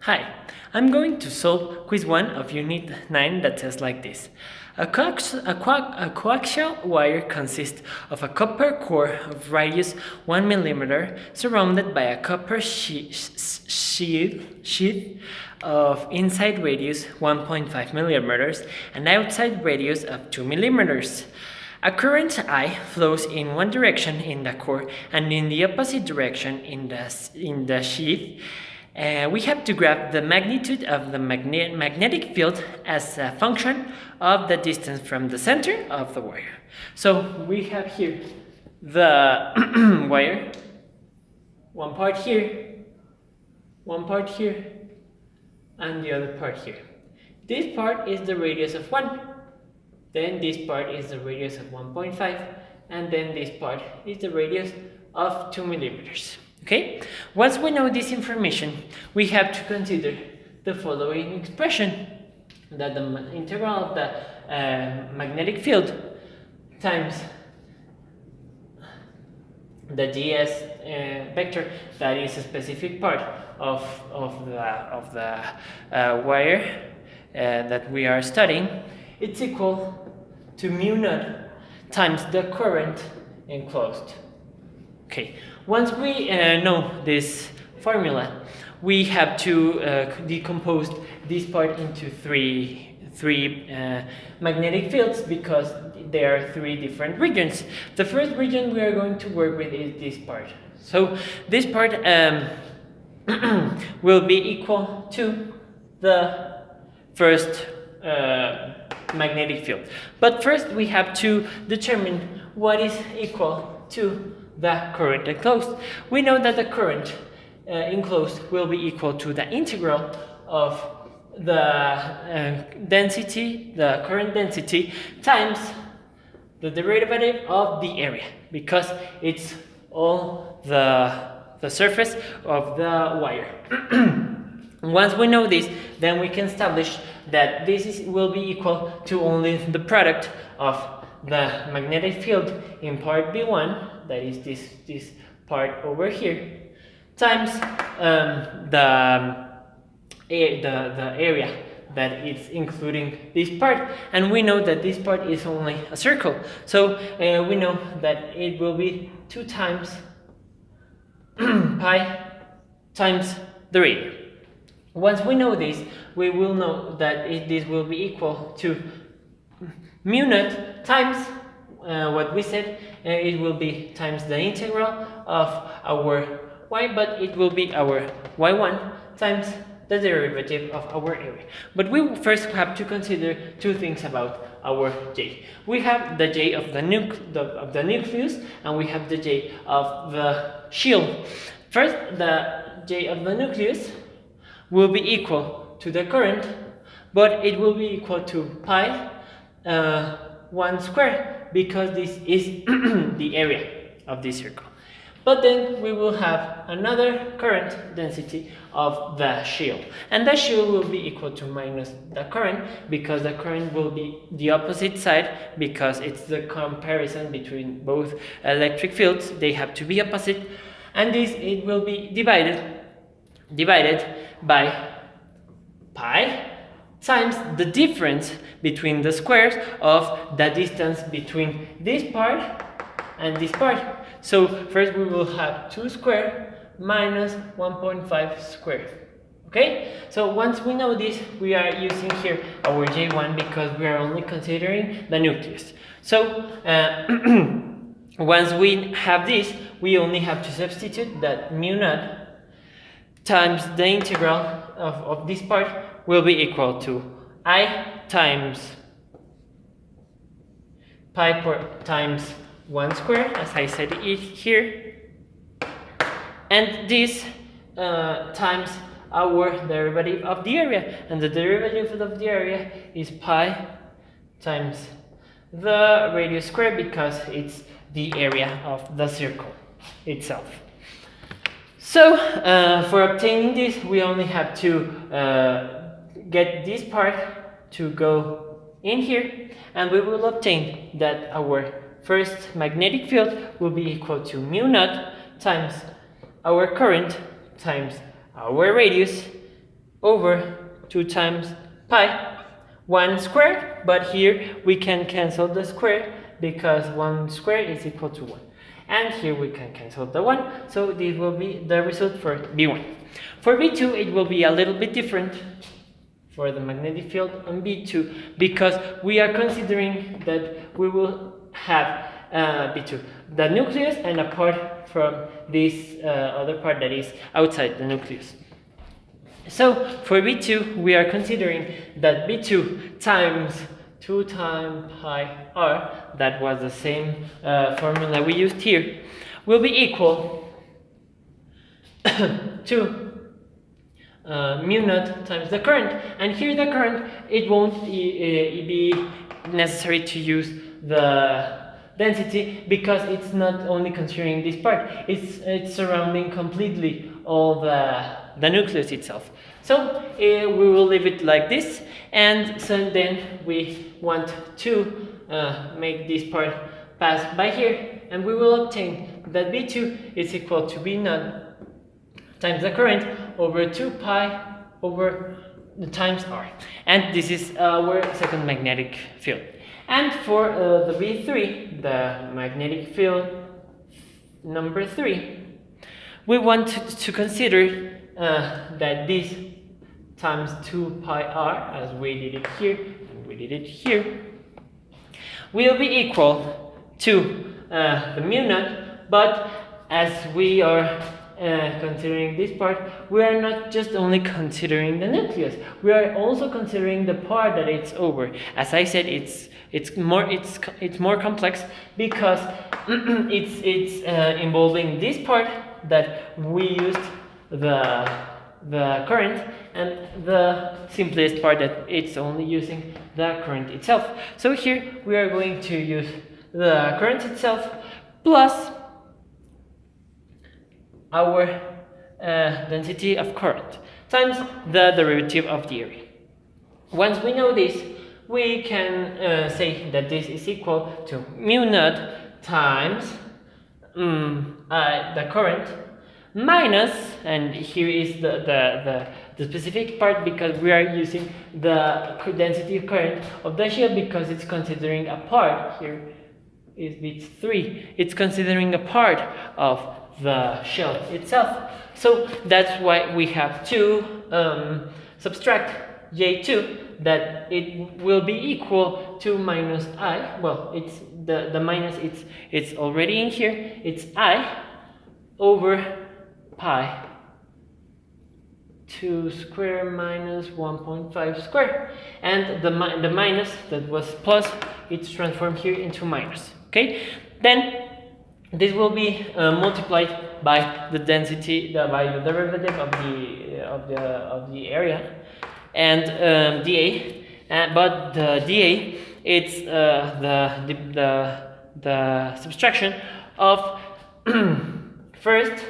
Hi, I'm going to solve quiz 1 of Unit 9 that says like this. A coaxial wire consists of a copper core of radius 1 mm surrounded by a copper sheath of inside radius 1.5 mm and outside radius of 2 mm. A current I flows in one direction in the core and in the opposite direction in the sheath. We have to graph the magnitude of the magnetic field as a function of the distance from the center of the wire. So we have here the wire, one part here, and the other part here. This part is the radius of 1, then this part is the radius of 1.5, and then this part is the radius of 2 millimeters. Okay, once we know this information, we have to consider the following expression, that the integral of the magnetic field times the ds vector, that is a specific part of the wire that we are studying, it's equal to mu naught times the current enclosed. Okay, once we know this formula, we have to decompose this part into three magnetic fields, because there are 3 different regions. The first region we are going to work with is this part. So this part will be equal to the first magnetic field. But first we have to determine what is equal to the current enclosed. We know that the current enclosed will be equal to the integral of the density, the current density, times the derivative of the area, because it's all the surface of the wire. Once we know this, then we can establish that this will be equal to only the product of the magnetic field in part B1, that is this part over here, times the area that is including this part, and we know that this part is only a circle, so we know that it will be 2 times pi times the radius. Once we know this, we will know that this will be equal to mu naught times what we said, it will be times the integral of our y, but it will be our y1 times the derivative of our area. But we first have to consider 2 things about our j. We have the j of the nucleus, and we have the j of the shield. First, the j of the nucleus will be equal to the current, but it will be equal to pi 1 square, because this is the area of this circle. But then we will have another current density of the shield, and the shield will be equal to minus the current, because the current will be the opposite side, because it's the comparison between both electric fields, they have to be opposite, and this it will be divided by pi times the difference between the squares of the distance between this part and this part. So first we will have 2 squared minus 1.5 squared. Okay, so once we know this, we are using here our j1, because we are only considering the nucleus. So once we have this, we only have to substitute that mu naught times the integral of this part will be equal to I times pi times 1 squared, as I said it here, and this times our derivative of the area, and the derivative of the area is pi times the radius squared, because it's the area of the circle itself. So for obtaining this, we only have to get this part to go in here, and we will obtain that our first magnetic field will be equal to mu naught times our current times our radius over 2 times pi 1 square, but here we can cancel the square because 1 square is equal to 1. And here we can cancel the 1, so this will be the result for B1. For B2, it will be a little bit different for the magnetic field on B2 because we are considering that we will have B2, the nucleus, and apart from this other part that is outside the nucleus. So for B2, we are considering that B2 times 2 times pi r, that was the same formula we used here, will be equal to mu naught times the current. And here the current, it won't be necessary to use the density because it's not only considering this part, it's surrounding completely all the nucleus itself. So we will leave it like this, and so then we want to make this part pass by here, and we will obtain that B2 is equal to B naught times the current over 2 pi over the times r. And this is our second magnetic field. And for the B3, the magnetic field number 3, we want to consider that this times 2 pi r, as we did it here and we did it here, will be equal to the mu naught, but as we are considering this part, we are not just only considering the nucleus, we are also considering the part that it's over. As I said, it's more complex because it's involving this part that we used the current, and the simplest part that it's only using the current itself. So here we are going to use the current itself plus our density of current times the derivative of the area. Once we know this, we can say that this is equal to mu naught times the current minus, and here is the specific part because we are using the density of current of the shield because it's considering a part. Here is bit 3. It's considering a part of the shell itself. So that's why we have to subtract J2, that it will be equal to minus I. Well, it's the minus, it's already in here. It's I over pi 2 square minus 1.5 square, and the minus that was plus, it's transformed here into minus. Okay, then this will be multiplied by the density, by the derivative of the area, and dA. But the dA, it's the subtraction of first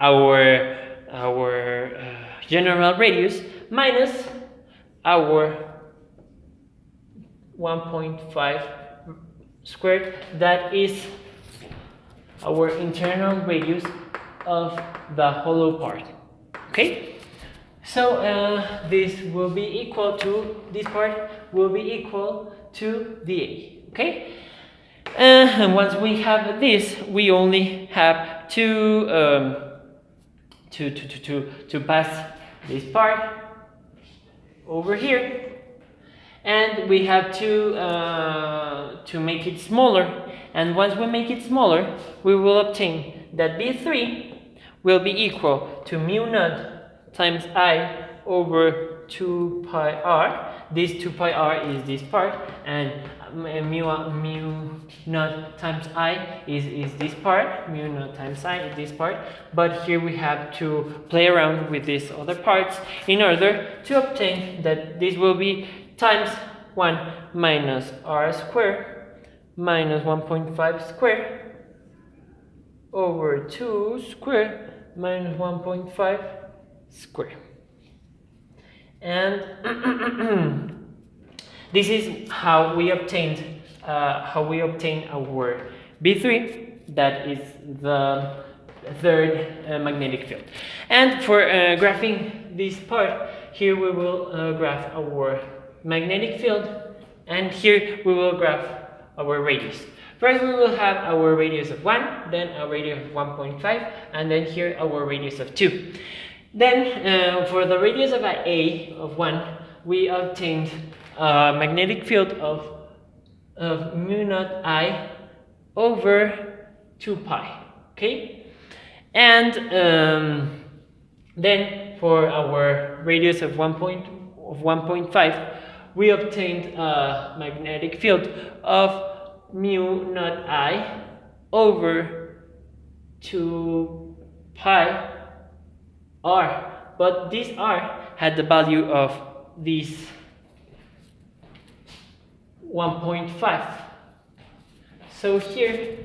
our general radius minus our 1.5 squared, that is our internal radius of the hollow part. Okay, so this will be equal to, this part will be equal to dA. Okay, and once we have this, we only have to pass this part over here, and we have to make it smaller. And once we make it smaller, we will obtain that B3 will be equal to mu naught times I over 2 pi r. This 2 pi r is this part, and mu naught times I is this part. Mu naught times I is this part. But here we have to play around with these other parts in order to obtain that this will be times 1 minus r squared minus 1.5 squared over 2 squared minus 1.5 squared. And this is how we obtained our B3, that is the third magnetic field. And for graphing this part, here we will graph our magnetic field, and here we will graph our radius. First we will have our radius of 1, then a radius of 1.5, and then here our radius of 2. Then for the radius of A of 1, we obtained a magnetic field of mu naught I over 2 pi, okay? And then for our radius of 1.5, we obtained a magnetic field of mu naught I over 2 pi r, but this r had the value of this 1.5. So here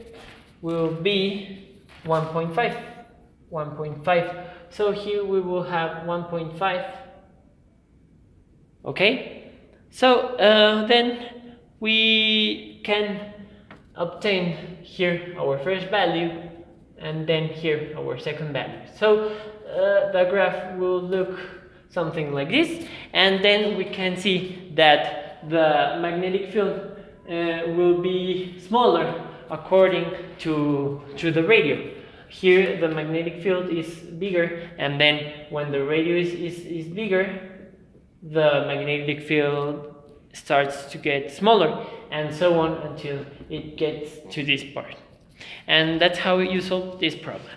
will be 1.5. So here we will have 1.5. Okay, so then we can obtain here our first value, and then here our second value. So the graph will look something like this, and then we can see that the magnetic field will be smaller according to the radio. Here the magnetic field is bigger, and then when the radius is bigger, the magnetic field starts to get smaller, and so on until it gets to this part. And that's how you solve this problem.